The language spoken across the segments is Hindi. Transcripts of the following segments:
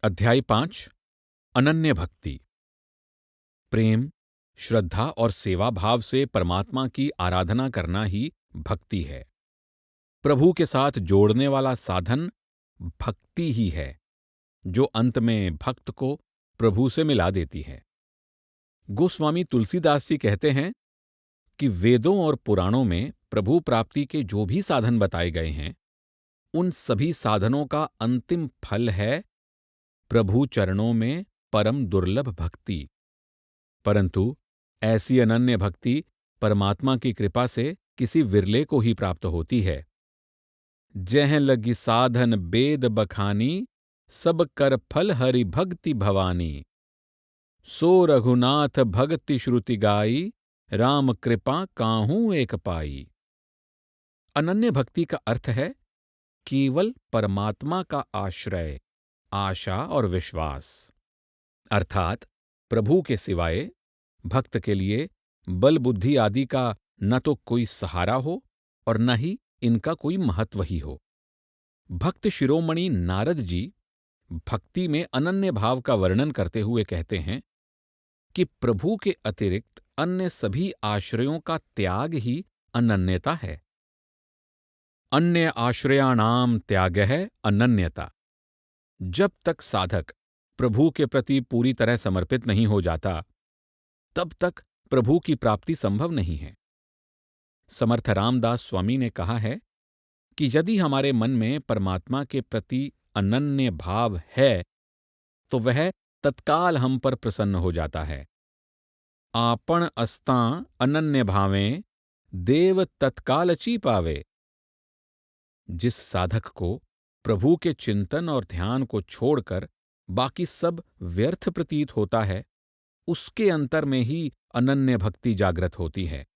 अध्याय 5 अनन्य भक्ति। प्रेम, श्रद्धा और सेवा भाव से परमात्मा की आराधना करना ही भक्ति है। प्रभु के साथ जोड़ने वाला साधन भक्ति ही है, जो अंत में भक्त को प्रभु से मिला देती है। गोस्वामी तुलसीदास जी कहते हैं कि वेदों और पुराणों में प्रभु प्राप्ति के जो भी साधन बताए गए हैं, उन सभी साधनों का अंतिम फल है प्रभु चरणों में परम दुर्लभ भक्ति। परंतु ऐसी अनन्य भक्ति परमात्मा की कृपा से किसी विरले को ही प्राप्त होती है। जह लगी साधन बेद बखानी, सब कर फल हरि भक्ति भवानी। सो रघुनाथ भक्ति श्रुति गाई, राम कृपा काहू एक पाई। अनन्य भक्ति का अर्थ है केवल परमात्मा का आश्रय, आशा और विश्वास। अर्थात प्रभु के सिवाय भक्त के लिए बल बुद्धि आदि का न तो कोई सहारा हो और न ही इनका कोई महत्व ही हो। भक्त शिरोमणि नारद जी भक्ति में अनन्य भाव का वर्णन करते हुए कहते हैं कि प्रभु के अतिरिक्त अन्य सभी आश्रयों का त्याग ही अनन्यता है। अन्य आश्रयाणाम त्यागः अनन्यता। जब तक साधक प्रभु के प्रति पूरी तरह समर्पित नहीं हो जाता, तब तक प्रभु की प्राप्ति संभव नहीं है। समर्थ रामदास स्वामी ने कहा है कि यदि हमारे मन में परमात्मा के प्रति अनन्य भाव है, तो वह तत्काल हम पर प्रसन्न हो जाता है। आपण अस्तां अनन्य भावें, देव तत्काल ची पावे। जिस साधक को प्रभु के चिंतन और ध्यान को छोड़कर बाकी सब व्यर्थ प्रतीत होता है, उसके अंतर में ही अनन्य भक्ति जागृत होती है।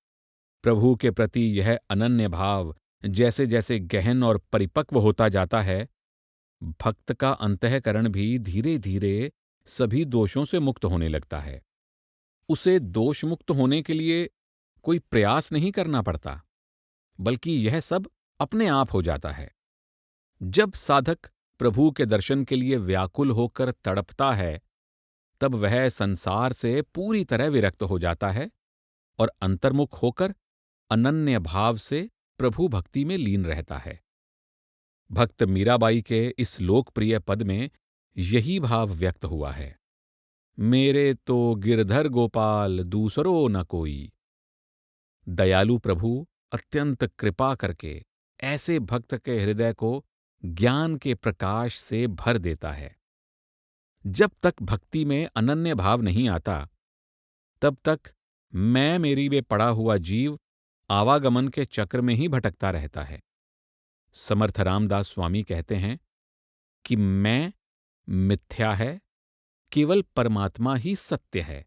प्रभु के प्रति यह अनन्य भाव जैसे जैसे गहन और परिपक्व होता जाता है, भक्त का अंतःकरण भी धीरे धीरे सभी दोषों से मुक्त होने लगता है। उसे दोष मुक्त होने के लिए कोई प्रयास नहीं करना पड़ता, बल्कि यह सब अपने आप हो जाता है। जब साधक प्रभु के दर्शन के लिए व्याकुल होकर तड़पता है, तब वह संसार से पूरी तरह विरक्त हो जाता है और अंतर्मुख होकर अनन्य भाव से प्रभु भक्ति में लीन रहता है। भक्त मीराबाई के इस लोकप्रिय पद में यही भाव व्यक्त हुआ है। मेरे तो गिरधर गोपाल दूसरो न कोई। दयालु प्रभु अत्यंत कृपा करके ऐसे भक्त के हृदय को ज्ञान के प्रकाश से भर देता है। जब तक भक्ति में अनन्य भाव नहीं आता, तब तक मैं मेरी में पड़ा हुआ जीव आवागमन के चक्र में ही भटकता रहता है। समर्थ रामदास स्वामी कहते हैं कि मैं मिथ्या है, केवल परमात्मा ही सत्य है,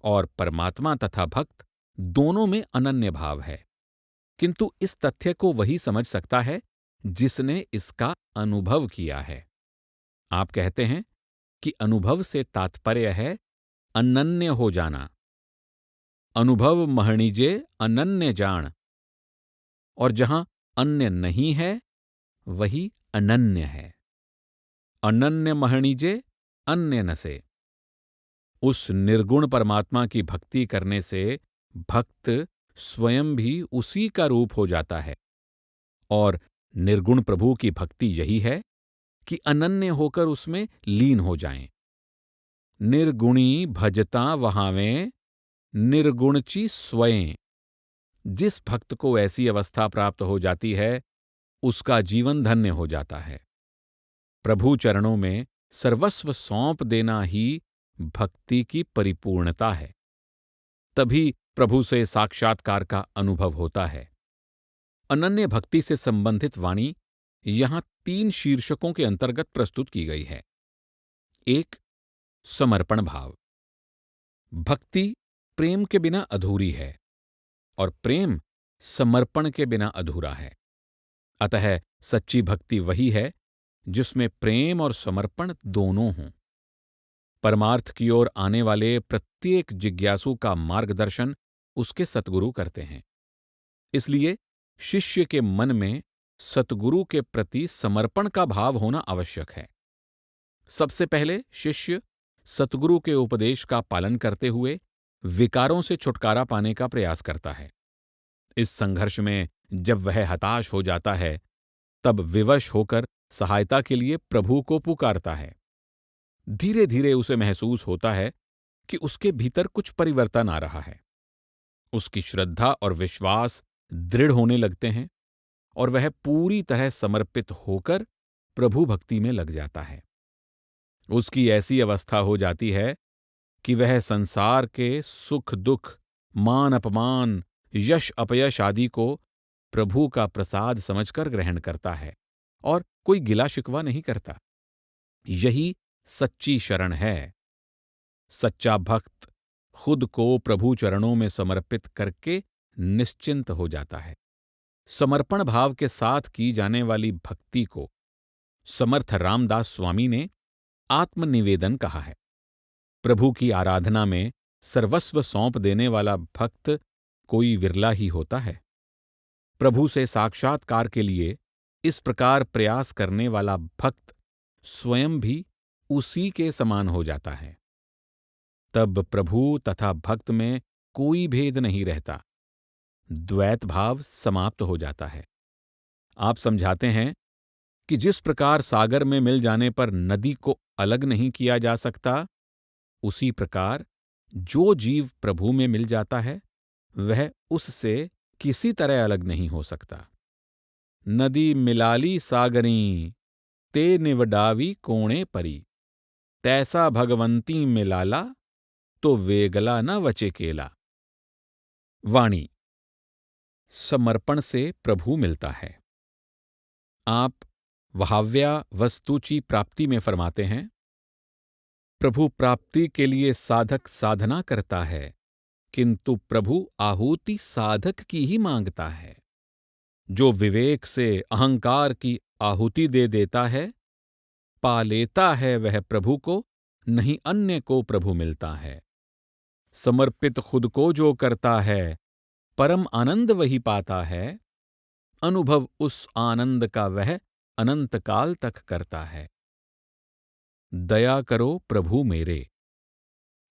और परमात्मा तथा भक्त दोनों में अनन्य भाव है। किंतु इस तथ्य को वही समझ सकता है जिसने इसका अनुभव किया है। आप कहते हैं कि अनुभव से तात्पर्य है अनन्य हो जाना। अनुभव महणिजे अनन्य जान। और जहां अन्य नहीं है, वही अनन्य है। अनन्य महणिजे अन्य न से। उस निर्गुण परमात्मा की भक्ति करने से भक्त स्वयं भी उसी का रूप हो जाता है। और निर्गुण प्रभु की भक्ति यही है कि अनन्य होकर उसमें लीन हो जाएं। निर्गुणी भजता वहावें, निर्गुणची स्वयं। जिस भक्त को ऐसी अवस्था प्राप्त हो जाती है, उसका जीवन धन्य हो जाता है। प्रभु चरणों में सर्वस्व सौंप देना ही भक्ति की परिपूर्णता है। तभी प्रभु से साक्षात्कार का अनुभव होता है। अनन्य भक्ति से संबंधित वाणी यहां 3 शीर्षकों के अंतर्गत प्रस्तुत की गई है। 1. समर्पण भाव। भक्ति प्रेम के बिना अधूरी है और प्रेम समर्पण के बिना अधूरा है। अतः सच्ची भक्ति वही है जिसमें प्रेम और समर्पण दोनों हों। परमार्थ की ओर आने वाले प्रत्येक जिज्ञासु का मार्गदर्शन उसके सतगुरु करते हैं। इसलिए शिष्य के मन में सतगुरु के प्रति समर्पण का भाव होना आवश्यक है। सबसे पहले शिष्य सतगुरु के उपदेश का पालन करते हुए विकारों से छुटकारा पाने का प्रयास करता है। इस संघर्ष में जब वह हताश हो जाता है, तब विवश होकर सहायता के लिए प्रभु को पुकारता है। धीरे धीरे उसे महसूस होता है कि उसके भीतर कुछ परिवर्तन आ रहा है। उसकी श्रद्धा और विश्वास दृढ़ होने लगते हैं और वह पूरी तरह समर्पित होकर प्रभु भक्ति में लग जाता है। उसकी ऐसी अवस्था हो जाती है कि वह संसार के सुख दुख, मान अपमान, यश अपयश आदि को प्रभु का प्रसाद समझकर ग्रहण करता है और कोई गिला शिकवा नहीं करता। यही सच्ची शरण है। सच्चा भक्त खुद को प्रभु चरणों में समर्पित करके निश्चिंत हो जाता है। समर्पण भाव के साथ की जाने वाली भक्ति को समर्थ रामदास स्वामी ने आत्मनिवेदन कहा है। प्रभु की आराधना में सर्वस्व सौंप देने वाला भक्त कोई विरला ही होता है। प्रभु से साक्षात्कार के लिए इस प्रकार प्रयास करने वाला भक्त स्वयं भी उसी के समान हो जाता है। तब प्रभु तथा भक्त में कोई भेद नहीं रहता। द्वैत भाव समाप्त हो जाता है। आप समझाते हैं कि जिस प्रकार सागर में मिल जाने पर नदी को अलग नहीं किया जा सकता, उसी प्रकार जो जीव प्रभु में मिल जाता है वह उससे किसी तरह अलग नहीं हो सकता। नदी मिलाली सागरी, ते निवडावी कोणे परी, तैसा भगवंती मिलाला, तो वेगला न वचे केला। वाणी समर्पण से प्रभु मिलता है। आप वहाव्या वस्तुची प्राप्ति में फरमाते हैं, प्रभु प्राप्ति के लिए साधक साधना करता है, किंतु प्रभु आहुति साधक की ही मांगता है। जो विवेक से अहंकार की आहुति दे देता है, पा लेता है वह प्रभु को, नहीं अन्य को प्रभु मिलता है। समर्पित खुद को जो करता है, परम आनंद वही पाता है। अनुभव उस आनंद का वह अनंत काल तक करता है। दया करो प्रभु मेरे।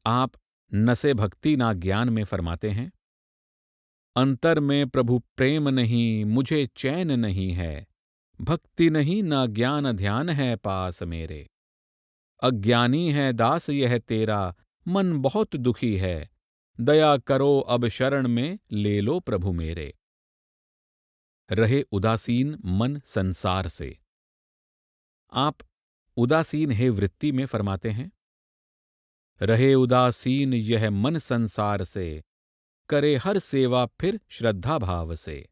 आप न से भक्ति ना ज्ञान में फरमाते हैं, अंतर में प्रभु प्रेम नहीं, मुझे चैन नहीं है। भक्ति नहीं ना ज्ञान ध्यान है पास मेरे। अज्ञानी है दास यह तेरा, मन बहुत दुखी है। दया करो अब शरण में ले लो प्रभु मेरे। रहे उदासीन मन संसार से। आप उदासीन है वृत्ति में फरमाते हैं, रहे उदासीन यह मन संसार से, करे हर सेवा फिर श्रद्धा भाव से।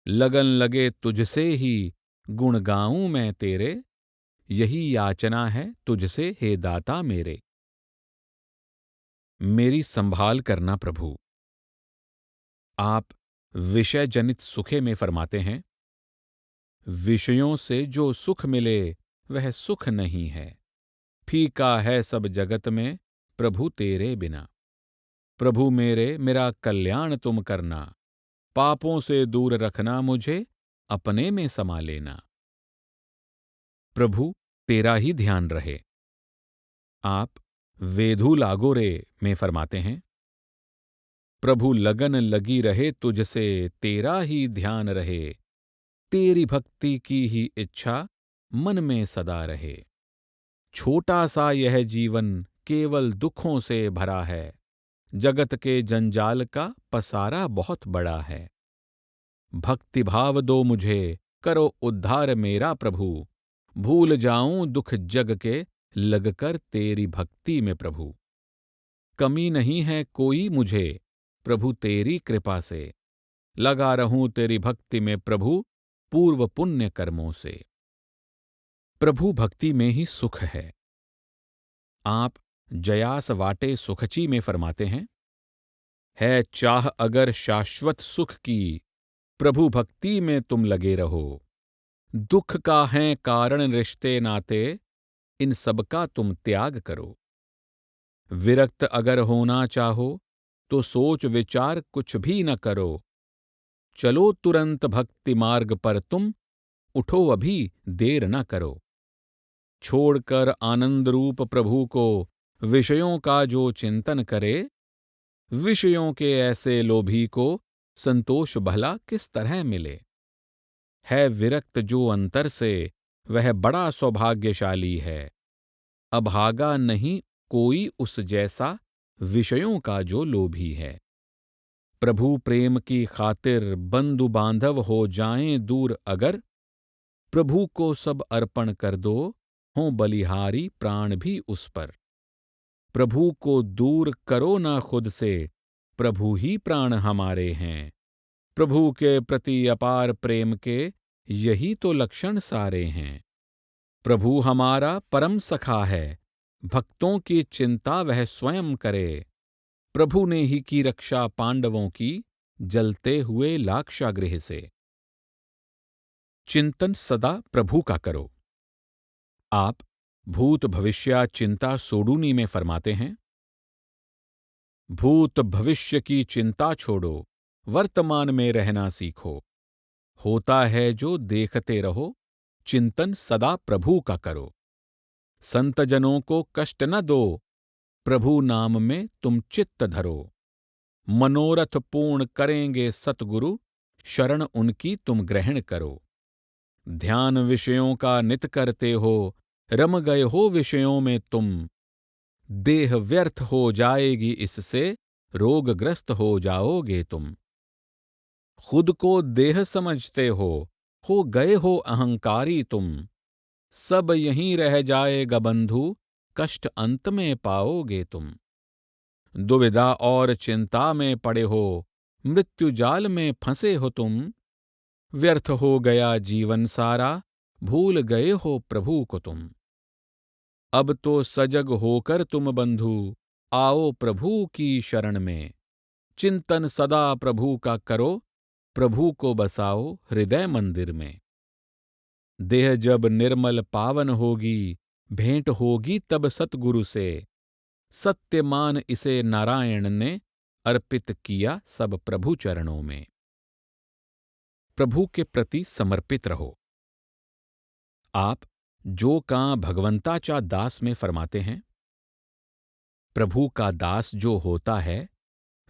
लगन लगे तुझसे ही गुण गाऊं मैं तेरे, यही याचना है तुझसे हे दाता मेरे। मेरी संभाल करना प्रभु। आप विषय जनित सुखे में फरमाते हैं, विषयों से जो सुख मिले वह सुख नहीं है। फीका है सब जगत में प्रभु तेरे बिना। प्रभु मेरे मेरा कल्याण तुम करना, पापों से दूर रखना मुझे, अपने में समा लेना। प्रभु तेरा ही ध्यान रहे। आप वेधु लागोरे में फरमाते हैं, प्रभु लगन लगी रहे तुझसे, तेरा ही ध्यान रहे। तेरी भक्ति की ही इच्छा मन में सदा रहे। छोटा सा यह जीवन केवल दुखों से भरा है, जगत के जंजाल का पसारा बहुत बड़ा है। भक्ति भाव दो मुझे, करो उद्धार मेरा प्रभु। भूल जाऊं दुख जग के, लगकर तेरी भक्ति में प्रभु। कमी नहीं है कोई मुझे, प्रभु तेरी कृपा से। लगा रहूं तेरी भक्ति में प्रभु, पूर्व पुण्य कर्मों से। प्रभु भक्ति में ही सुख है। आप जयास वाटे सुखची में फरमाते हैं, है चाह अगर शाश्वत सुख की, प्रभु भक्ति में तुम लगे रहो। दुख का है कारण रिश्ते नाते, इन सबका तुम त्याग करो। विरक्त अगर होना चाहो, तो सोच विचार कुछ भी न करो। चलो तुरंत भक्ति मार्ग पर तुम, उठो अभी देर न करो। छोड़कर आनंद रूप प्रभु को विषयों का जो चिंतन करे, विषयों के ऐसे लोभी को संतोष भला किस तरह मिले। है विरक्त जो अंतर से, वह बड़ा सौभाग्यशाली है। अभागा नहीं कोई उस जैसा, विषयों का जो लोभी है। प्रभु प्रेम की खातिर बंधु बांधव हो जाएं दूर अगर, प्रभु को सब अर्पण कर दो, हों बलिहारी प्राण भी उस पर। प्रभु को दूर करो ना खुद से, प्रभु ही प्राण हमारे हैं। प्रभु के प्रति अपार प्रेम के यही तो लक्षण सारे हैं। प्रभु हमारा परम सखा है, भक्तों की चिंता वह स्वयं करे। प्रभु ने ही की रक्षा पांडवों की, जलते हुए लाक्षागृह से। चिंतन सदा प्रभु का करो। आप भूत भविष्य चिंता सोडूनी में फरमाते हैं, भूत भविष्य की चिंता छोड़ो, वर्तमान में रहना सीखो। होता है जो देखते रहो, चिंतन सदा प्रभु का करो। संतजनों को कष्ट न दो, प्रभु नाम में तुम चित्त धरो। मनोरथ पूर्ण करेंगे सतगुरु, शरण उनकी तुम ग्रहण करो। ध्यान विषयों का नित करते हो, रम गए हो विषयों में तुम। देह व्यर्थ हो जाएगी इससे, रोगग्रस्त हो जाओगे तुम। खुद को देह समझते हो गए हो अहंकारी तुम। सब यहीं रह जाएगा बंधु, कष्ट अंत में पाओगे तुम। दुविधा और चिंता में पड़े हो, मृत्यु जाल में फंसे हो तुम। व्यर्थ हो गया जीवन सारा, भूल गए हो प्रभु को तुम। अब तो सजग होकर तुम बंधु, आओ प्रभु की शरण में। चिंतन सदा प्रभु का करो, प्रभु को बसाओ हृदय मंदिर में। देह जब निर्मल पावन होगी, भेंट होगी तब सतगुरु से। सत्य मान इसे नारायण ने, अर्पित किया सब प्रभु चरणों में। प्रभु के प्रति समर्पित रहो। आप जो का भगवंताचा दास में फरमाते हैं, प्रभु का दास जो होता है,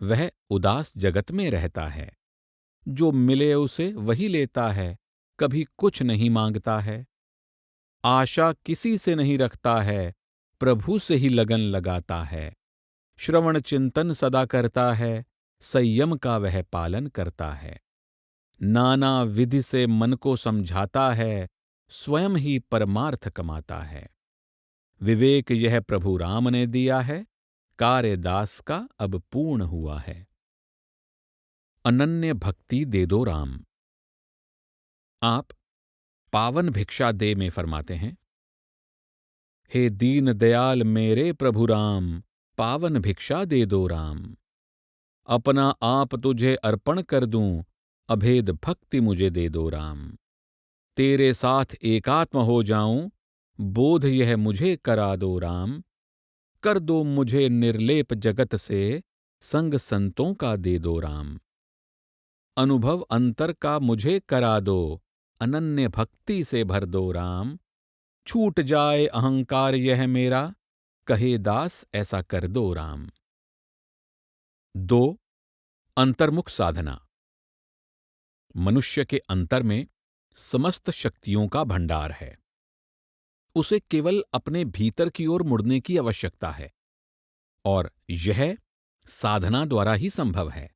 वह उदास जगत में रहता है। जो मिले उसे वही लेता है, कभी कुछ नहीं मांगता है। आशा किसी से नहीं रखता है, प्रभु से ही लगन लगाता है। श्रवण चिंतन सदा करता है, संयम का वह पालन करता है। नाना विधि से मन को समझाता है, स्वयं ही परमार्थ कमाता है। विवेक यह प्रभु राम ने दिया है, कार्य दास का अब पूर्ण हुआ है। अनन्य भक्ति दे दो राम। आप पावन भिक्षा दे में फरमाते हैं, हे दीन दयाल मेरे प्रभु राम, पावन भिक्षा दे दो राम। अपना आप तुझे अर्पण कर दूं, अभेद भक्ति मुझे दे दो राम। तेरे साथ एकात्म हो जाऊं, बोध यह मुझे करा दो राम। कर दो मुझे निर्लेप जगत से, संग संतों का दे दो राम। अनुभव अंतर का मुझे करा दो, अनन्य भक्ति से भर दो राम। छूट जाए अहंकार यह मेरा, कहे दास ऐसा कर दो राम। 2. अंतर्मुख साधना। मनुष्य के अंतर में समस्त शक्तियों का भंडार है। उसे केवल अपने भीतर की ओर मुड़ने की आवश्यकता है, और यह साधना द्वारा ही संभव है।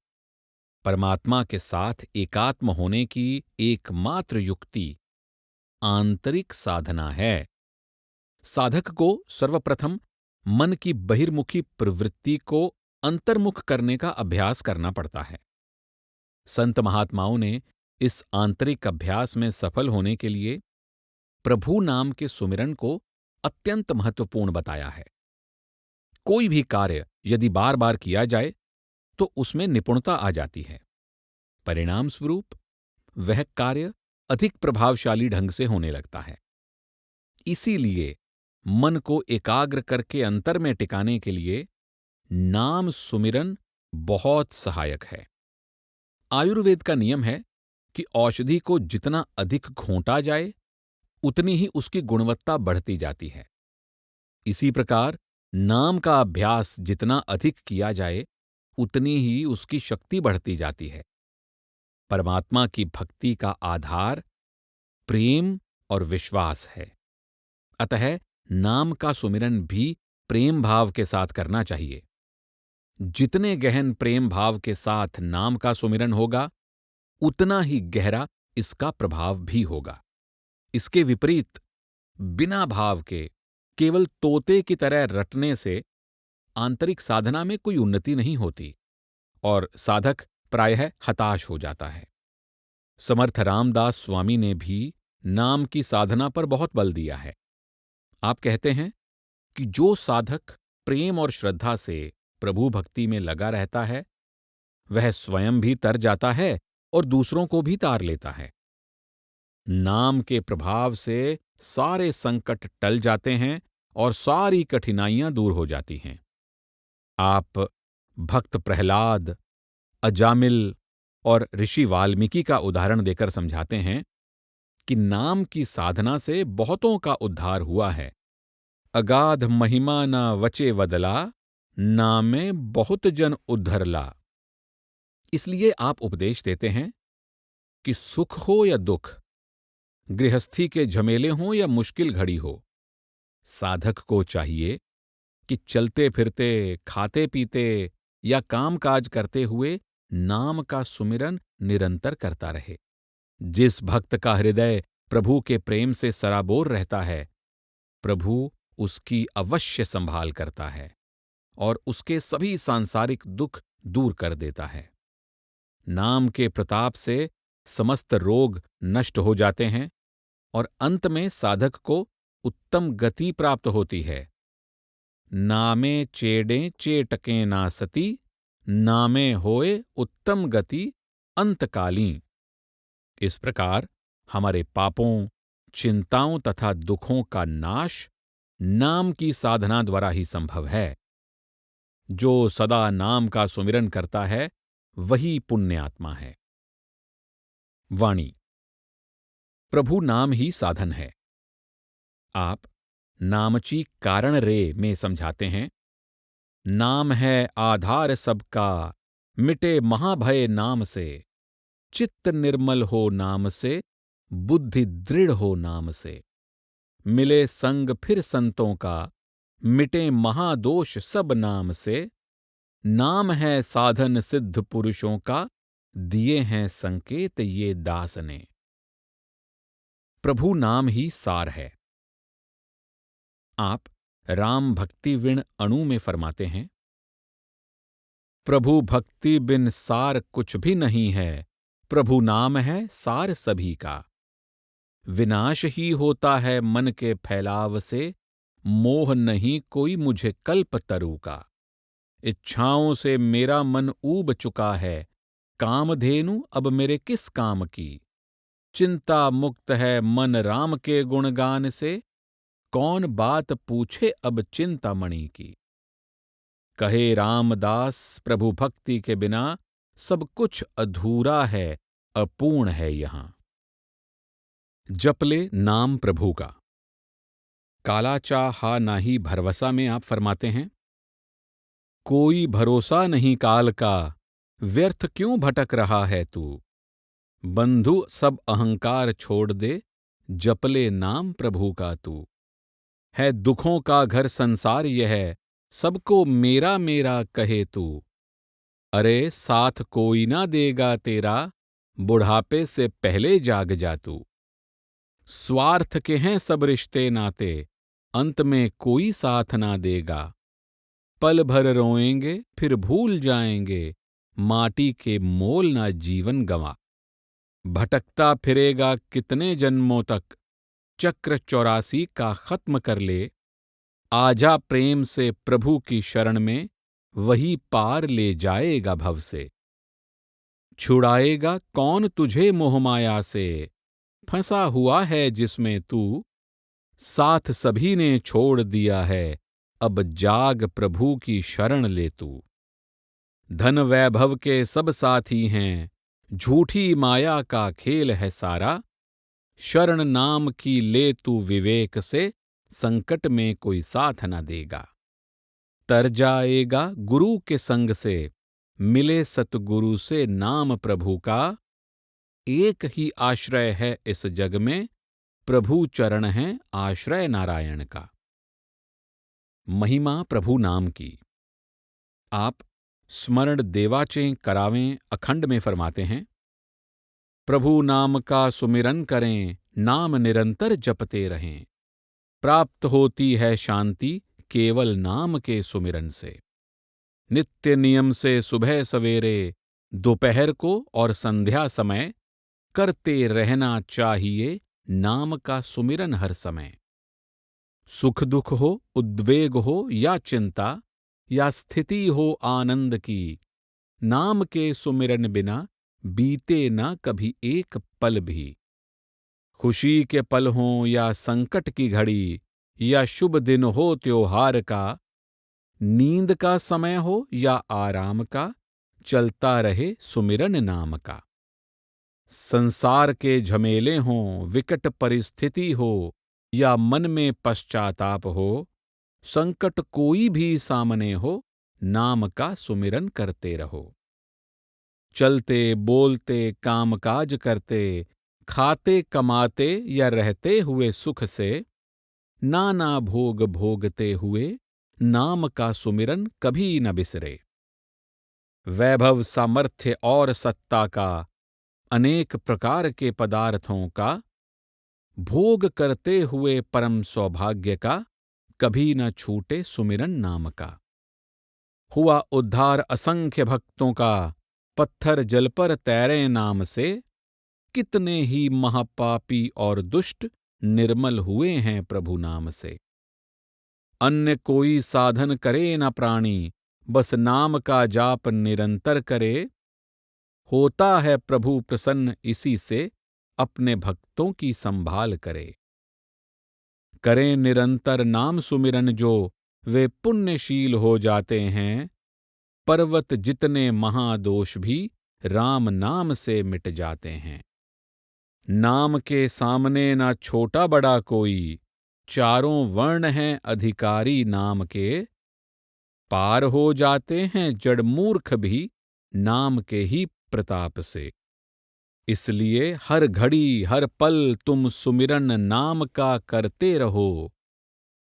परमात्मा के साथ एकात्म होने की एकमात्र युक्ति आंतरिक साधना है। साधक को सर्वप्रथम मन की बहिर्मुखी प्रवृत्ति को अंतर्मुख करने का अभ्यास करना पड़ता है। संत महात्माओं ने इस आंतरिक अभ्यास में सफल होने के लिए प्रभु नाम के सुमिरन को अत्यंत महत्वपूर्ण बताया है। कोई भी कार्य यदि बार बार किया जाए तो उसमें निपुणता आ जाती है। परिणाम स्वरूप वह कार्य अधिक प्रभावशाली ढंग से होने लगता है। इसीलिए मन को एकाग्र करके अंतर में टिकाने के लिए नाम सुमिरन बहुत सहायक है। आयुर्वेद का नियम है कि औषधि को जितना अधिक घोंटा जाए, उतनी ही उसकी गुणवत्ता बढ़ती जाती है। इसी प्रकार नाम का अभ्यास जितना अधिक किया जाए, उतनी ही उसकी शक्ति बढ़ती जाती है। परमात्मा की भक्ति का आधार प्रेम और विश्वास है। अतः नाम का सुमिरन भी प्रेम भाव के साथ करना चाहिए। जितने गहन प्रेम भाव के साथ नाम का सुमिरन होगा, उतना ही गहरा इसका प्रभाव भी होगा। इसके विपरीत बिना भाव के केवल तोते की तरह रटने से आंतरिक साधना में कोई उन्नति नहीं होती और साधक प्रायः हताश हो जाता है। समर्थ रामदास स्वामी ने भी नाम की साधना पर बहुत बल दिया है। आप कहते हैं कि जो साधक प्रेम और श्रद्धा से प्रभु भक्ति में लगा रहता है, वह स्वयं भी तर जाता है और दूसरों को भी तार लेता है। नाम के प्रभाव से सारे संकट टल जाते हैं और सारी कठिनाइयां दूर हो जाती हैं। आप भक्त प्रहलाद, अजामिल और ऋषि वाल्मीकि का उदाहरण देकर समझाते हैं कि नाम की साधना से बहुतों का उद्धार हुआ है। अगाध महिमा न वचे वदला, नामे बहुत जन उद्धरला। इसलिए आप उपदेश देते हैं कि सुख हो या दुख, गृहस्थी के झमेले हों या मुश्किल घड़ी हो, साधक को चाहिए कि चलते फिरते, खाते पीते या काम काज करते हुए नाम का सुमिरन निरंतर करता रहे। जिस भक्त का हृदय प्रभु के प्रेम से सराबोर रहता है, प्रभु उसकी अवश्य संभाल करता है और उसके सभी सांसारिक दुख दूर कर देता है। नाम के प्रताप से समस्त रोग नष्ट हो जाते हैं और अंत में साधक को उत्तम गति प्राप्त होती है। नामे चेडें चेटकें ना सती, नामे होए उत्तम गति अंतकालीं। इस प्रकार हमारे पापों, चिंताओं तथा दुखों का नाश नाम की साधना द्वारा ही संभव है। जो सदा नाम का सुमिरन करता है, वही पुण्यात्मा है। वाणी। प्रभु नाम ही साधन है। आप नामची कारण रे में समझाते हैं, नाम है आधार सबका, मिटे महाभय नाम से, चित्त निर्मल हो नाम से, बुद्धि दृढ़ हो नाम से, मिले संग फिर संतों का, मिटे महादोष सब नाम से, नाम है साधन सिद्ध पुरुषों का, दिए हैं संकेत ये दास ने। प्रभु नाम ही सार है। आप राम भक्ति विण अणु में फरमाते हैं, प्रभु भक्ति बिन सार कुछ भी नहीं है, प्रभु नाम है सार सभी का। विनाश ही होता है मन के फैलाव से, मोह नहीं कोई मुझे कल्प तरु का। इच्छाओं से मेरा मन ऊब चुका है, कामधेनु अब मेरे किस काम की। चिंता मुक्त है मन राम के गुणगान से, कौन बात पूछे अब चिंतामणि की। कहे रामदास प्रभु भक्ति के बिना, सब कुछ अधूरा है, अपूर्ण है यहां। जपले नाम प्रभु का। कालाचा हा नाही भरवसा में आप फरमाते हैं, कोई भरोसा नहीं काल का, व्यर्थ क्यों भटक रहा है तू। बंधु सब अहंकार छोड़ दे, जपले नाम प्रभु का तू। है दुखों का घर संसार यह, सबको मेरा मेरा कहे तू। अरे साथ कोई ना देगा तेरा, बुढ़ापे से पहले जाग जा तू। स्वार्थ के हैं सब रिश्ते नाते, अंत में कोई साथ ना देगा। पल भर रोएंगे फिर भूल जाएंगे, माटी के मोल ना जीवन गंवा। भटकता फिरेगा कितने जन्मों तक, चक्र 84 का खत्म कर ले। आजा प्रेम से प्रभु की शरण में, वही पार ले जाएगा भव से। छुड़ाएगा कौन तुझे मोहमाया से, फंसा हुआ है जिसमें तू। साथ सभी ने छोड़ दिया है, अब जाग प्रभु की शरण ले तू। धन वैभव के सब साथी हैं, झूठी माया का खेल है सारा। शरण नाम की ले तू विवेक से, संकट में कोई साथ न देगा। तर जाएगा गुरु के संग से, मिले सतगुरु से नाम प्रभु का। एक ही आश्रय है इस जग में, प्रभु चरण है आश्रय नारायण का। महिमा प्रभु नाम की। आप स्मरण देवाचें करावें अखंड में फरमाते हैं, प्रभु नाम का सुमिरन करें, नाम निरंतर जपते रहें। प्राप्त होती है शांति केवल नाम के सुमिरन से। नित्य नियम से सुबह सवेरे, दोपहर को और संध्या समय करते रहना चाहिए नाम का सुमिरन हर समय। सुख दुख हो, उद्वेग हो या चिंता, या स्थिति हो आनंद की, नाम के सुमिरन बिना बीते ना कभी एक पल भी। खुशी के पल हों या संकट की घड़ी, या शुभ दिन हो त्योहार का, नींद का समय हो या आराम का, चलता रहे सुमिरन नाम का। संसार के झमेले हों, विकट परिस्थिति हो, या मन में पश्चाताप हो, संकट कोई भी सामने हो, नाम का सुमिरन करते रहो। चलते बोलते कामकाज करते, खाते कमाते या रहते हुए सुख से, नाना भोग भोगते हुए, नाम का सुमिरन कभी न बिसरे। वैभव सामर्थ्य और सत्ता का, अनेक प्रकार के पदार्थों का, भोग करते हुए परम सौभाग्य का, कभी न छूटे सुमिरन नाम का। हुआ उद्धार असंख्य भक्तों का, पत्थर जल पर तैरे नाम से, कितने ही महापापी और दुष्ट निर्मल हुए हैं प्रभु नाम से। अन्य कोई साधन करे न प्राणी, बस नाम का जाप निरंतर करे, होता है प्रभु प्रसन्न इसी से, अपने भक्तों की संभाल करे। करें निरंतर नाम सुमिरन जो, वे पुण्यशील हो जाते हैं। पर्वत जितने महादोष भी, राम नाम से मिट जाते हैं। नाम के सामने ना छोटा बड़ा कोई, चारों वर्ण हैं अधिकारी नाम के। पार हो जाते हैं जड़ मूर्ख भी, नाम के ही प्रताप से। इसलिए हर घड़ी हर पल तुम सुमिरन नाम का करते रहो।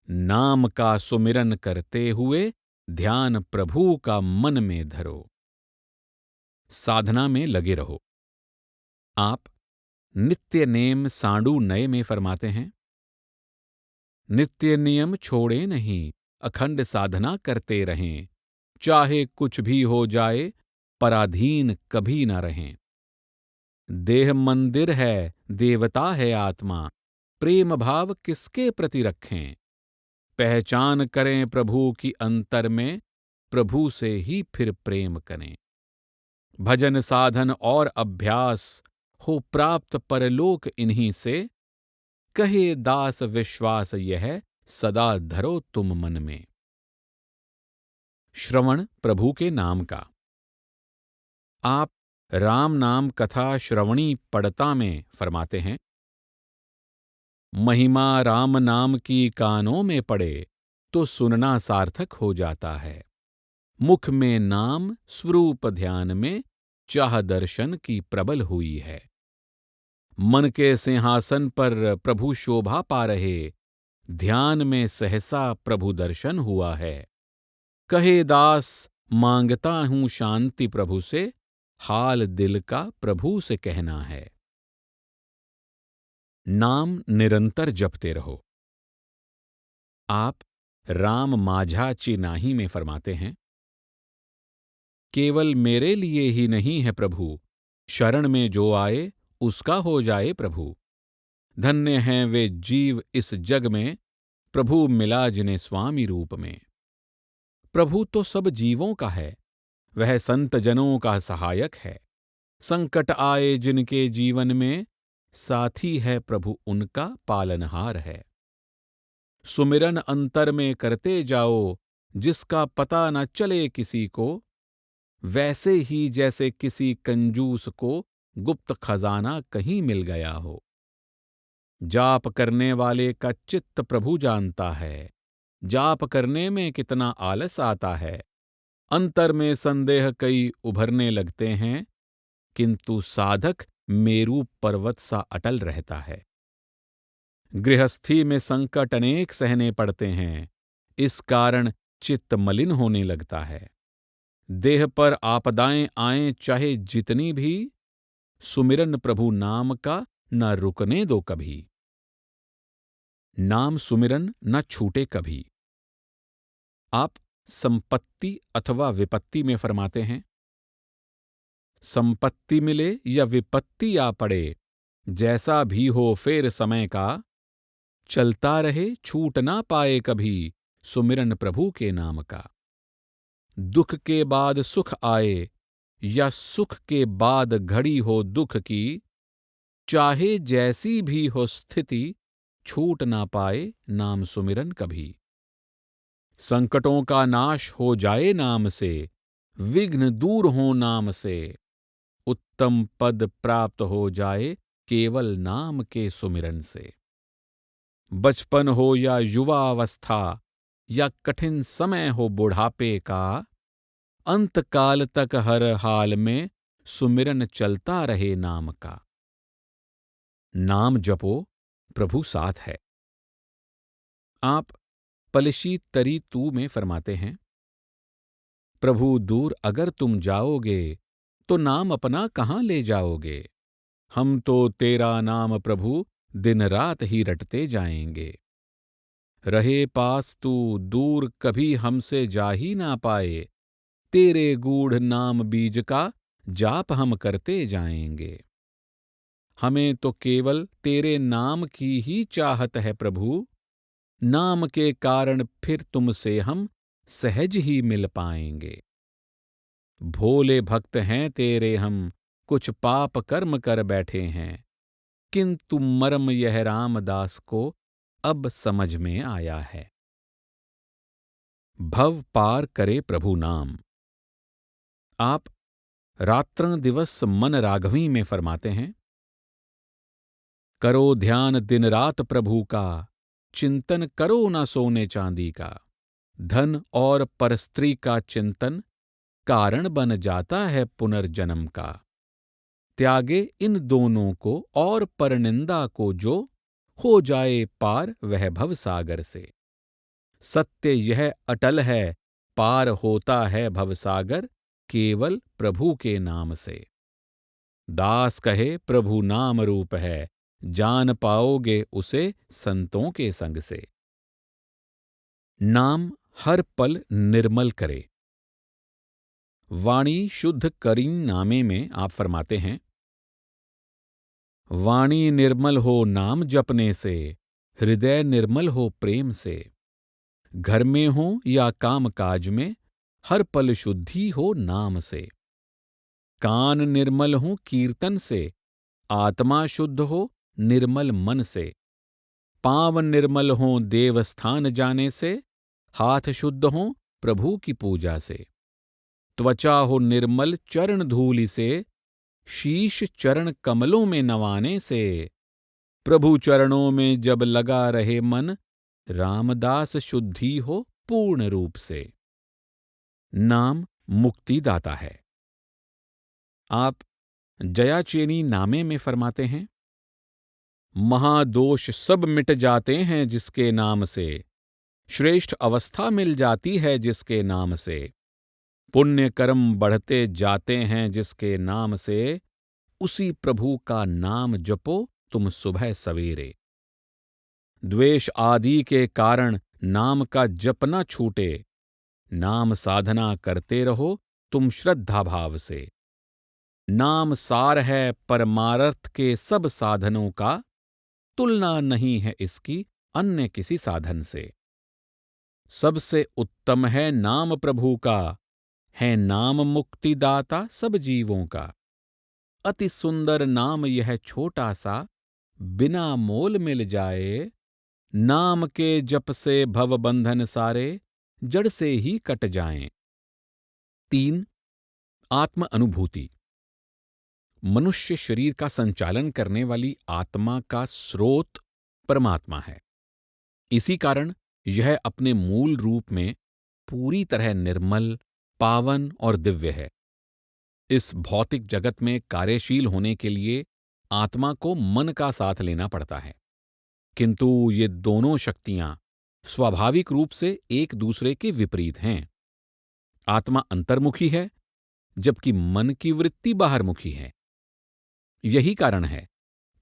नाम का सुमिरन करते हुए, ध्यान प्रभु का मन में धरो। साधना में लगे रहो। आप नित्य नेम सांडू नए में फरमाते हैं, नित्य नियम छोड़े नहीं, अखंड साधना करते रहें। चाहे कुछ भी हो जाए, पराधीन कभी न रहें। देह मंदिर है, देवता है आत्मा, प्रेम भाव किसके प्रति रखें। पहचान करें प्रभु की अंतर में, प्रभु से ही फिर प्रेम करें। भजन साधन और अभ्यास, हो प्राप्त परलोक इन्हीं से। कहे दास विश्वास यह, सदा धरो तुम मन में। श्रवण प्रभु के नाम का। आप राम नाम कथा श्रवणी पढ़ता में फरमाते हैं, महिमा राम नाम की कानों में पड़े, तो सुनना सार्थक हो जाता है। मुख में नाम, स्वरूप ध्यान में, चाह दर्शन की प्रबल हुई है। मन के सिंहासन पर प्रभु शोभा पा रहे, ध्यान में सहसा प्रभु दर्शन हुआ है। कहे दास मांगता हूं शांति प्रभु से, हाल दिल का प्रभु से कहना है। नाम निरंतर जपते रहो। आप राम माझा चिनाही में फरमाते हैं, केवल मेरे लिए ही नहीं है प्रभु, शरण में जो आए उसका हो जाए प्रभु। धन्य हैं वे जीव इस जग में, प्रभु मिला जिन्हें स्वामी रूप में। प्रभु तो सब जीवों का है, वह संत जनों का सहायक है। संकट आए जिनके जीवन में, साथी है प्रभु उनका पालनहार है। सुमिरन अंतर में करते जाओ, जिसका पता न चले किसी को, वैसे ही जैसे किसी कंजूस को गुप्त खजाना कहीं मिल गया हो। जाप करने वाले का चित्त प्रभु जानता है। जाप करने में कितना आलस आता है। अंतर में संदेह कई उभरने लगते हैं, किंतु साधक मेरू पर्वत सा अटल रहता है। गृहस्थी में संकट अनेक सहने पड़ते हैं, इस कारण चित्त मलिन होने लगता है। देह पर आपदाएं आएं चाहे जितनी भी, सुमिरन प्रभु नाम का न रुकने दो कभी। नाम सुमिरन न छूटे कभी। आप संपत्ति अथवा विपत्ति में फरमाते हैं, संपत्ति मिले या विपत्ति आ पड़े, जैसा भी हो फेर समय का, चलता रहे छूट ना पाए कभी सुमिरन प्रभु के नाम का। दुख के बाद सुख आए या सुख के बाद घड़ी हो दुख की, चाहे जैसी भी हो स्थिति, छूट ना पाए नाम सुमिरन कभी। संकटों का नाश हो जाए नाम से, विघ्न दूर हो नाम से, उत्तम पद प्राप्त हो जाए केवल नाम के सुमिरन से। बचपन हो या युवा अवस्था या कठिन समय हो बुढ़ापे का, अंत काल तक हर हाल में सुमिरन चलता रहे नाम का। नाम जपो प्रभु साथ है। आप पलशी तरी तू में फरमाते हैं, प्रभु दूर अगर तुम जाओगे तो नाम अपना कहाँ ले जाओगे। हम तो तेरा नाम प्रभु दिन रात ही रटते जाएंगे। रहे पास तू दूर कभी हमसे जा ही ना पाए, तेरे गूढ़ नाम बीज का जाप हम करते जाएंगे। हमें तो केवल तेरे नाम की ही चाहत है प्रभु, नाम के कारण फिर तुमसे हम सहज ही मिल पाएंगे। भोले भक्त हैं तेरे हम, कुछ पाप कर्म कर बैठे हैं, किंतु मर्म यह रामदास को अब समझ में आया है। भव पार करे प्रभु नाम। आप रात्रं दिवस मन राघवी में फरमाते हैं, करो ध्यान दिन रात प्रभु का, चिंतन करो न सोने चांदी का। धन और परस्त्री का चिंतन कारण बन जाता है पुनर्जन्म का। त्यागे इन दोनों को और परनिंदा को जो, हो जाए पार वह भव सागर से। सत्य यह अटल है, पार होता है भवसागर केवल प्रभु के नाम से। दास कहे प्रभु नाम रूप है, जान पाओगे उसे संतों के संग से। नाम हर पल निर्मल करे। वाणी शुद्ध करीं नामे में आप फरमाते हैं, वाणी निर्मल हो नाम जपने से, हृदय निर्मल हो प्रेम से। घर में हो या काम काज में, हर पल शुद्धि हो नाम से। कान निर्मल हो कीर्तन से, आत्मा शुद्ध हो निर्मल मन से। पांव निर्मल हो देवस्थान जाने से, हाथ शुद्ध हो प्रभु की पूजा से। त्वचा हो निर्मल चरण धूलि से, शीश चरण कमलों में नवाने से। प्रभु चरणों में जब लगा रहे मन, रामदास शुद्धि हो पूर्ण रूप से। नाम मुक्ति दाता है। आप जयाचेनी नामे में फरमाते हैं, महादोष सब मिट जाते हैं जिसके नाम से, श्रेष्ठ अवस्था मिल जाती है जिसके नाम से। पुण्य कर्म बढ़ते जाते हैं जिसके नाम से, उसी प्रभु का नाम जपो तुम सुबह सवेरे। द्वेष आदि के कारण नाम का जप न छूटे, नाम साधना करते रहो तुम श्रद्धा भाव से। नाम सार है परमार्थ के सब साधनों का, तुलना नहीं है इसकी अन्य किसी साधन से। सबसे उत्तम है नाम प्रभु का, है नाम मुक्तिदाता सब जीवों का। अति सुंदर नाम यह छोटा सा, बिना मोल मिल जाए। नाम के जप से भव बंधन सारे, जड़ से ही कट जाएं। 3. आत्म अनुभूति। मनुष्य शरीर का संचालन करने वाली आत्मा का स्रोत परमात्मा है। इसी कारण यह अपने मूल रूप में पूरी तरह निर्मल, पावन और दिव्य है। इस भौतिक जगत में कार्यशील होने के लिए आत्मा को मन का साथ लेना पड़ता है, किंतु ये दोनों शक्तियां स्वाभाविक रूप से एक दूसरे के विपरीत हैं। आत्मा अंतर्मुखी है, जबकि मन की वृत्ति बाहरमुखी है। यही कारण है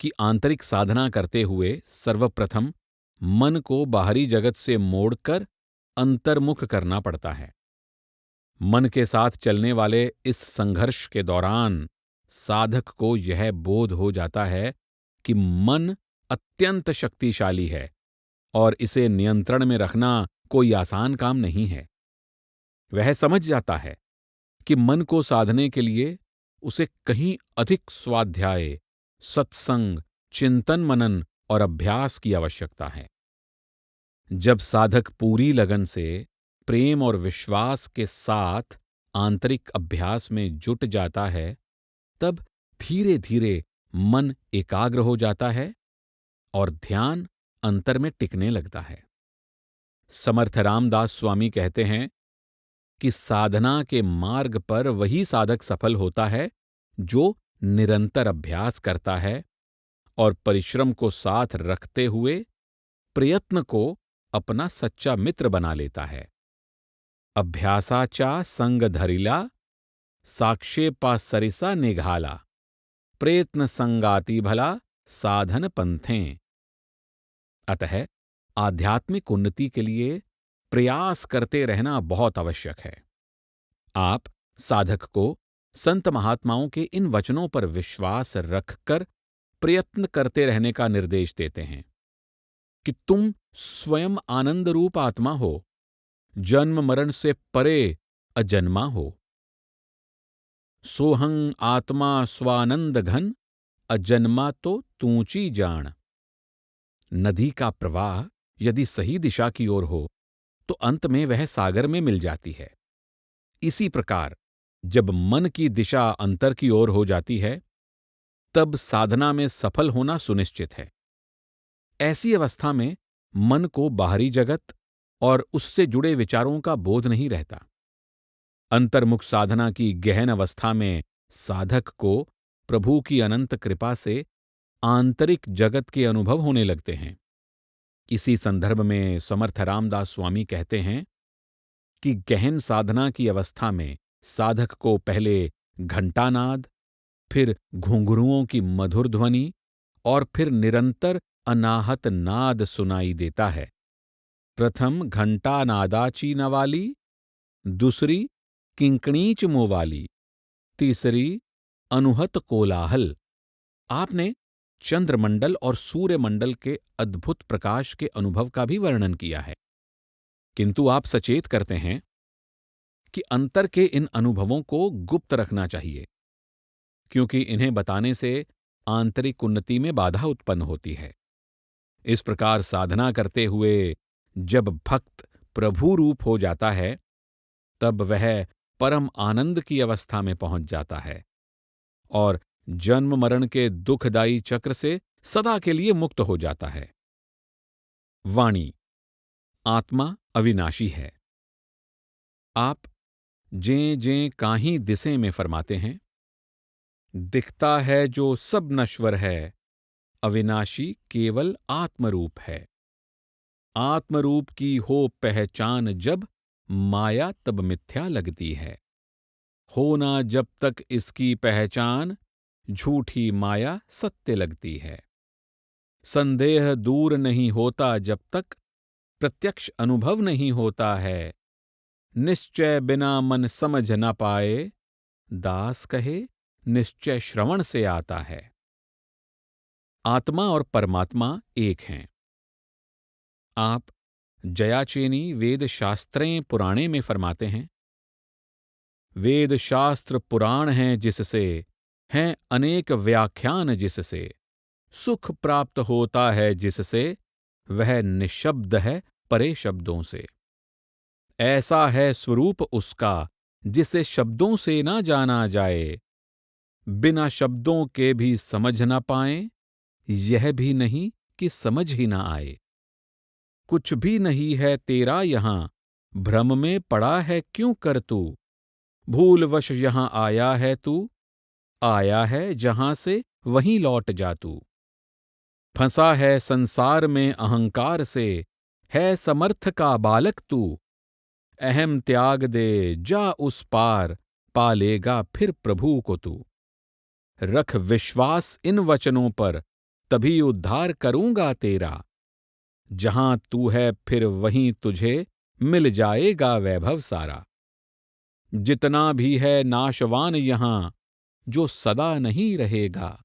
कि आंतरिक साधना करते हुए सर्वप्रथम मन को बाहरी जगत से मोड़कर अंतर्मुख करना पड़ता है। मन के साथ चलने वाले इस संघर्ष के दौरान साधक को यह बोध हो जाता है कि मन अत्यंत शक्तिशाली है और इसे नियंत्रण में रखना कोई आसान काम नहीं है। वह समझ जाता है कि मन को साधने के लिए उसे कहीं अधिक स्वाध्याय, सत्संग, चिंतन मनन और अभ्यास की आवश्यकता है। जब साधक पूरी लगन से प्रेम और विश्वास के साथ आंतरिक अभ्यास में जुट जाता है, तब धीरे धीरे मन एकाग्र हो जाता है और ध्यान अंतर में टिकने लगता है। समर्थ रामदास स्वामी कहते हैं कि साधना के मार्ग पर वही साधक सफल होता है जो निरंतर अभ्यास करता है और परिश्रम को साथ रखते हुए प्रयत्न को अपना सच्चा मित्र बना लेता है। अभ्यासाचा संग धरिला, साक्षेपा सरिसा निघाला, प्रयत्न संगाति भला, साधन पंथें। अतः आध्यात्मिक उन्नति के लिए प्रयास करते रहना बहुत आवश्यक है। आप साधक को संत महात्माओं के इन वचनों पर विश्वास रखकर प्रयत्न करते रहने का निर्देश देते हैं कि तुम स्वयं आनंद रूप आत्मा हो, जन्म मरण से परे अजन्मा हो। सोहं आत्मा स्वानंद घन, अजन्मा तो तूची जान। नदी का प्रवाह यदि सही दिशा की ओर हो तो अंत में वह सागर में मिल जाती है। इसी प्रकार जब मन की दिशा अंतर की ओर हो जाती है, तब साधना में सफल होना सुनिश्चित है। ऐसी अवस्था में मन को बाहरी जगत और उससे जुड़े विचारों का बोध नहीं रहता। अंतर्मुख साधना की गहन अवस्था में साधक को प्रभु की अनंत कृपा से आंतरिक जगत के अनुभव होने लगते हैं। इसी संदर्भ में समर्थ रामदास स्वामी कहते हैं कि गहन साधना की अवस्था में साधक को पहले घंटानाद, फिर घुंघरुओं की मधुर ध्वनि और फिर निरंतर अनाहत नाद सुनाई देता है। प्रथम घंटा नादाची नवाली, दूसरी किंकणीच मोवाली, तीसरी अनुहत कोलाहल। आपने चंद्रमंडल और सूर्यमंडल के अद्भुत प्रकाश के अनुभव का भी वर्णन किया है, किंतु आप सचेत करते हैं कि अंतर के इन अनुभवों को गुप्त रखना चाहिए, क्योंकि इन्हें बताने से आंतरिक उन्नति में बाधा उत्पन्न होती है। इस प्रकार साधना करते हुए जब भक्त प्रभु रूप हो जाता है, तब वह परम आनंद की अवस्था में पहुंच जाता है और जन्म मरण के दुखदायी चक्र से सदा के लिए मुक्त हो जाता है। वाणी, आत्मा अविनाशी है। आप जें जें काहीं दिसे में फरमाते हैं, दिखता है जो सब नश्वर है, अविनाशी केवल आत्मरूप है। आत्मरूप की हो पहचान जब, माया तब मिथ्या लगती है। होना जब तक इसकी पहचान, झूठी माया सत्य लगती है। संदेह दूर नहीं होता जब तक, प्रत्यक्ष अनुभव नहीं होता है। निश्चय बिना मन समझ न पाए, दास कहे निश्चय श्रवण से आता है। आत्मा और परमात्मा एक हैं। आप जयाचेनी वेद शास्त्रें पुराणे में फरमाते हैं, वेद शास्त्र पुराण हैं जिससे, हैं अनेक व्याख्यान जिससे, सुख प्राप्त होता है जिससे, वह निशब्द है परे शब्दों से। ऐसा है स्वरूप उसका, जिसे शब्दों से ना जाना जाए। बिना शब्दों के भी समझ ना पाएं, यह भी नहीं कि समझ ही ना आए। कुछ भी नहीं है तेरा यहाँ, भ्रम में पड़ा है क्यों कर तू। भूलवश यहाँ आया है तू, आया है जहां से वहीं लौट जा तू। फंसा है संसार में अहंकार से, है समर्थ का बालक तू। अहम त्याग दे जा उस पार, पालेगा फिर प्रभु को तू। रख विश्वास इन वचनों पर, तभी उद्धार करूंगा तेरा। जहां तू है फिर वहीं तुझे मिल जाएगा वैभव सारा। जितना भी है नाशवान यहां, जो सदा नहीं रहेगा,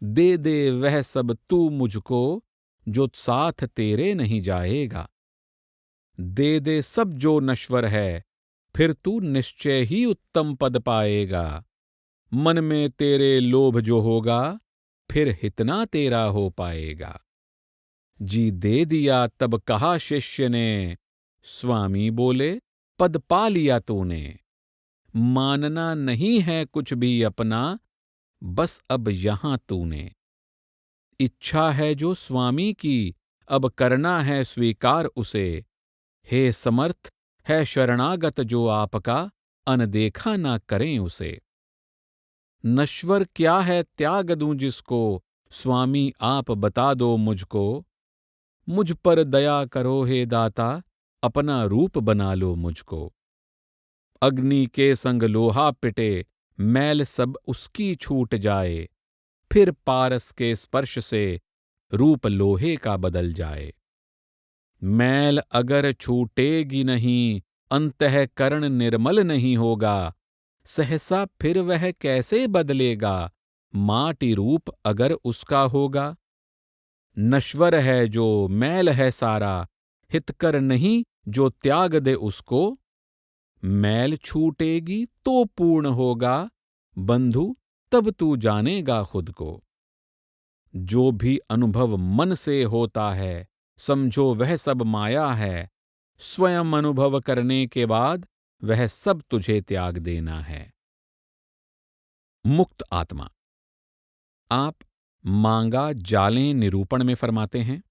दे दे वह सब तू मुझको, जो साथ तेरे नहीं जाएगा। दे दे सब जो नश्वर है, फिर तू निश्चय ही उत्तम पद पाएगा। मन में तेरे लोभ जो होगा, फिर हितना तेरा हो पाएगा। जी दे दिया तब कहा शिष्य ने, स्वामी बोले पद पा लिया तूने। मानना नहीं है कुछ भी अपना, बस अब यहां तूने। इच्छा है जो स्वामी की, अब करना है स्वीकार उसे। हे समर्थ है शरणागत जो आपका, अनदेखा ना करें उसे। नश्वर क्या है त्याग दूं जिसको, स्वामी आप बता दो मुझको। मुझ पर दया करो हे दाता, अपना रूप बना लो मुझको। अग्नि के संग लोहा पिटे, मैल सब उसकी छूट जाए। फिर पारस के स्पर्श से, रूप लोहे का बदल जाए। मैल अगर छूटेगी नहीं, अंतःकरण निर्मल नहीं होगा। सहसा फिर वह कैसे बदलेगा, माटी रूप अगर उसका होगा। नश्वर है जो मैल है सारा, हितकर नहीं जो त्याग दे उसको। मैल छूटेगी तो पूर्ण होगा, बंधु तब तू जानेगा खुद को। जो भी अनुभव मन से होता है, समझो वह सब माया है। स्वयं अनुभव करने के बाद वह सब तुझे त्याग देना है। मुक्त आत्मा। आप मांगा जालें निरूपण में फरमाते हैं,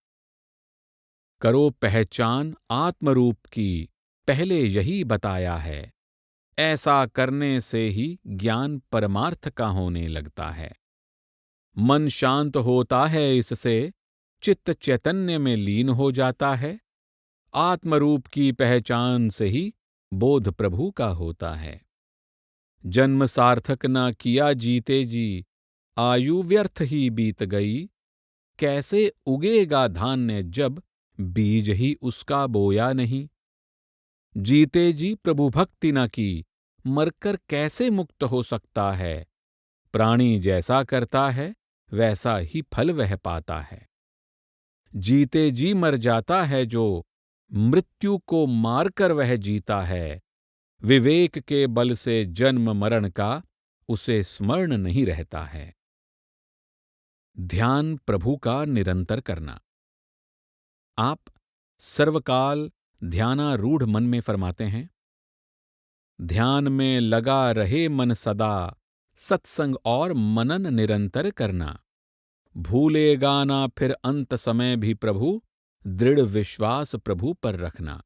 करो पहचान आत्मरूप की, पहले यही बताया है। ऐसा करने से ही ज्ञान परमार्थ का होने लगता है। मन शांत होता है इससे, चित्त चैतन्य में लीन हो जाता है। आत्मरूप की पहचान से ही बोध प्रभु का होता है। जन्म सार्थक न किया जीते जी, आयु व्यर्थ ही बीत गई। कैसे उगेगा धान्य जब बीज ही उसका बोया नहीं। जीते जी प्रभु भक्ति न की, मरकर कैसे मुक्त हो सकता है। प्राणी जैसा करता है, वैसा ही फल वह पाता है। जीते जी मर जाता है जो, मृत्यु को मारकर वह जीता है। विवेक के बल से जन्म मरण का उसे स्मरण नहीं रहता है। ध्यान प्रभु का निरंतर करना। आप सर्वकाल ध्यानारूढ़ मन में फरमाते हैं, ध्यान में लगा रहे मन सदा, सत्संग और मनन निरंतर करना। भूलेगा ना फिर अंत समय भी प्रभु, दृढ़ विश्वास प्रभु पर रखना।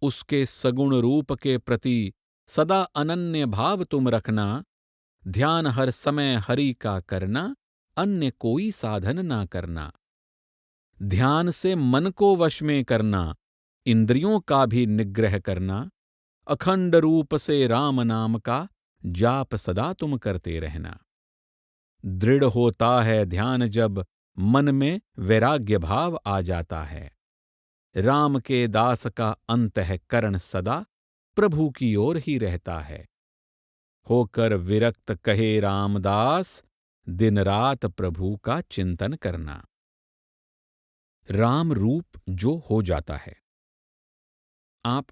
उसके सगुण रूप के प्रति सदा अनन्य भाव तुम रखना। ध्यान हर समय हरि का करना, अन्य कोई साधन ना करना। ध्यान से मन को वश में करना, इंद्रियों का भी निग्रह करना। अखंड रूप से राम नाम का जाप सदा तुम करते रहना। दृढ़ होता है ध्यान जब मन में वैराग्य भाव आ जाता है। राम के दास का अंतःकरण सदा प्रभु की ओर ही रहता है। होकर विरक्त कहे रामदास, दिन रात प्रभु का चिंतन करना। राम रूप जो हो जाता है। आप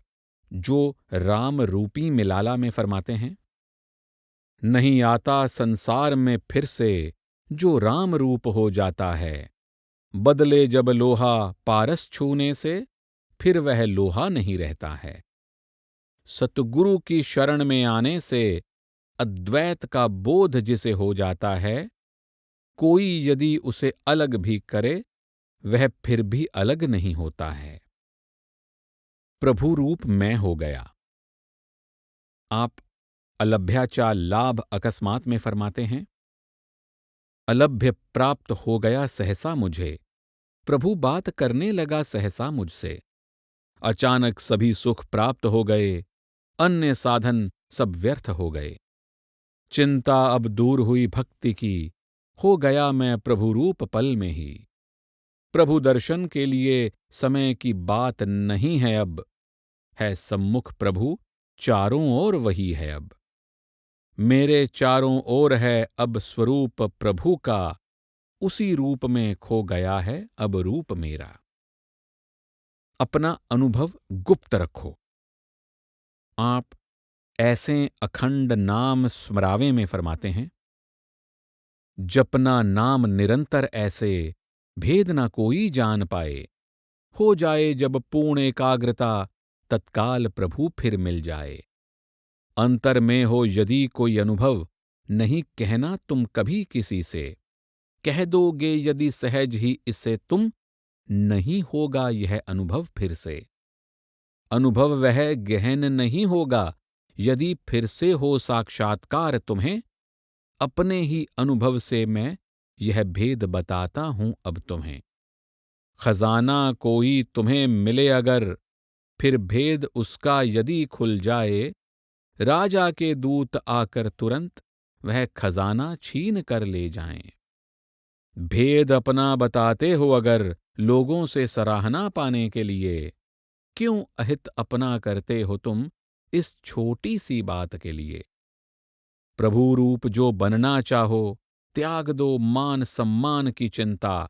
जो राम रूपी मिलाला में फरमाते हैं, नहीं आता संसार में फिर से जो राम रूप हो जाता है। बदले जब लोहा पारस छूने से, फिर वह लोहा नहीं रहता है। सतगुरु की शरण में आने से अद्वैत का बोध जिसे हो जाता है, कोई यदि उसे अलग भी करे वह फिर भी अलग नहीं होता है। प्रभु रूप मैं हो गया। आप अलभ्याचा लाभ अकस्मात में फरमाते हैं। अलभ्य प्राप्त हो गया सहसा मुझे, प्रभु बात करने लगा सहसा मुझसे। अचानक सभी सुख प्राप्त हो गए, अन्य साधन सब व्यर्थ हो गए। चिंता अब दूर हुई भक्ति की, हो गया मैं प्रभु रूप पल में ही। प्रभु दर्शन के लिए समय की बात नहीं है अब, है सम्मुख प्रभु चारों ओर वही है अब। मेरे चारों ओर है अब स्वरूप प्रभु का, उसी रूप में खो गया है अब रूप मेरा। अपना अनुभव गुप्त रखो। आप ऐसे अखंड नाम स्मरावे में फरमाते हैं। जपना नाम निरंतर ऐसे, भेद ना कोई जान पाए। हो जाए जब पूर्ण एकाग्रता, तत्काल प्रभु फिर मिल जाए। अंतर में हो यदि कोई अनुभव, नहीं कहना तुम कभी किसी से। कह दोगे यदि सहज ही इससे तुम, नहीं होगा यह अनुभव फिर से। अनुभव वह गहन नहीं होगा, यदि फिर से हो साक्षात्कार तुम्हें। अपने ही अनुभव से मैं यह भेद बताता हूं अब तुम्हें। खजाना कोई तुम्हें मिले अगर, फिर भेद उसका यदि खुल जाए। राजा के दूत आकर तुरंत, वह खजाना छीन कर ले जाएं। भेद अपना बताते हो अगर, लोगों से सराहना पाने के लिए। क्यों अहित अपना करते हो तुम, इस छोटी सी बात के लिए। प्रभु रूप जो बनना चाहो, त्याग दो मान सम्मान की चिंता।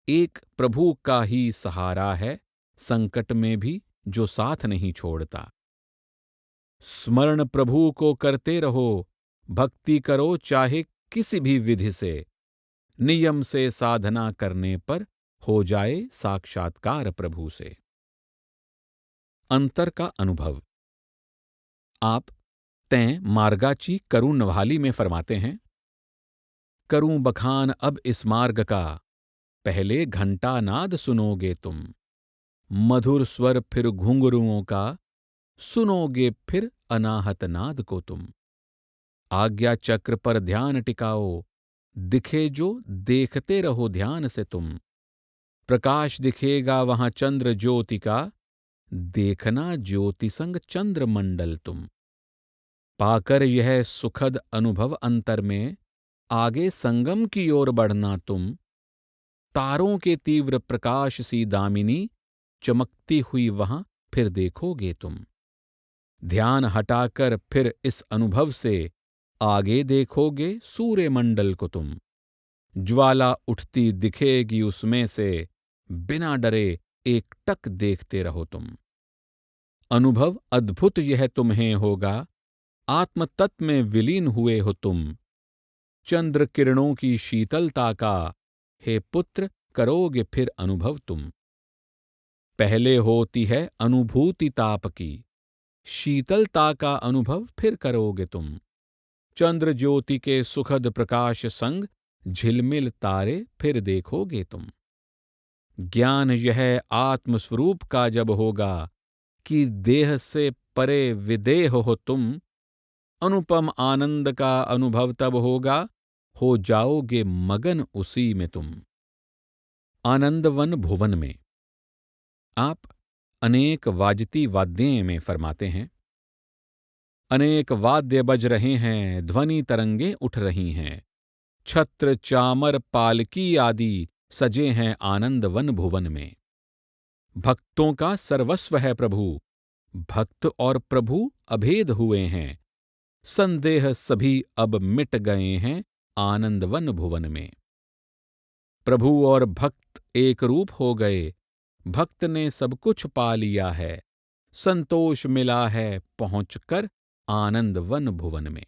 एक प्रभु का ही सहारा है, संकट में भी जो साथ नहीं छोड़ता। स्मरण प्रभु को करते रहो, भक्ति करो चाहे किसी भी विधि से। नियम से साधना करने पर हो जाए साक्षात्कार प्रभु से। अंतर का अनुभव। आप तैं मार्गाची करूं नवाली में फरमाते हैं। करूं बखान अब इस मार्ग का, पहले घंटा नाद सुनोगे तुम। मधुर स्वर फिर घुंघरुओं का, सुनोगे फिर अनाहत नाद को तुम। आज्ञा चक्र पर ध्यान टिकाओ, दिखे जो देखते रहो ध्यान से तुम। प्रकाश दिखेगा वहां चंद्र ज्योति का, देखना ज्योति संग चंद्र मंडल तुम। पाकर यह सुखद अनुभव अंतर में, आगे संगम की ओर बढ़ना तुम। तारों के तीव्र प्रकाश सी दामिनी, चमकती हुई वहां फिर देखोगे तुम। ध्यान हटाकर फिर इस अनुभव से, आगे देखोगे सूर्य मंडल को तुम। ज्वाला उठती दिखेगी उसमें से, बिना डरे एकटक देखते रहो तुम। अनुभव अद्भुत यह तुम्हें होगा, आत्म तत्व में विलीन हुए हो तुम। चंद्र किरणों की शीतलता का, हे पुत्र करोगे फिर अनुभव तुम। पहले होती है अनुभूति ताप की, शीतलता का अनुभव फिर करोगे तुम। चंद्र ज्योति के सुखद प्रकाश संग, झिलमिल तारे फिर देखोगे तुम। ज्ञान यह आत्मस्वरूप का जब होगा, कि देह से परे विदेह हो तुम। अनुपम आनंद का अनुभव तब होगा, हो जाओगे मगन उसी में तुम। आनंदवन भुवन में। आप अनेक वाजती वाद्यों में फरमाते हैं। अनेक वाद्य बज रहे हैं, ध्वनि तरंगे उठ रही हैं। छत्र चामर पालकी आदि सजे हैं आनंद वन भुवन में। भक्तों का सर्वस्व है प्रभु, भक्त और प्रभु अभेद हुए हैं। संदेह सभी अब मिट गए हैं आनंद वन भुवन में। प्रभु और भक्त एक रूप हो गए, भक्त ने सब कुछ पा लिया है। संतोष मिला है पहुंचकर आनंद वन भुवन में।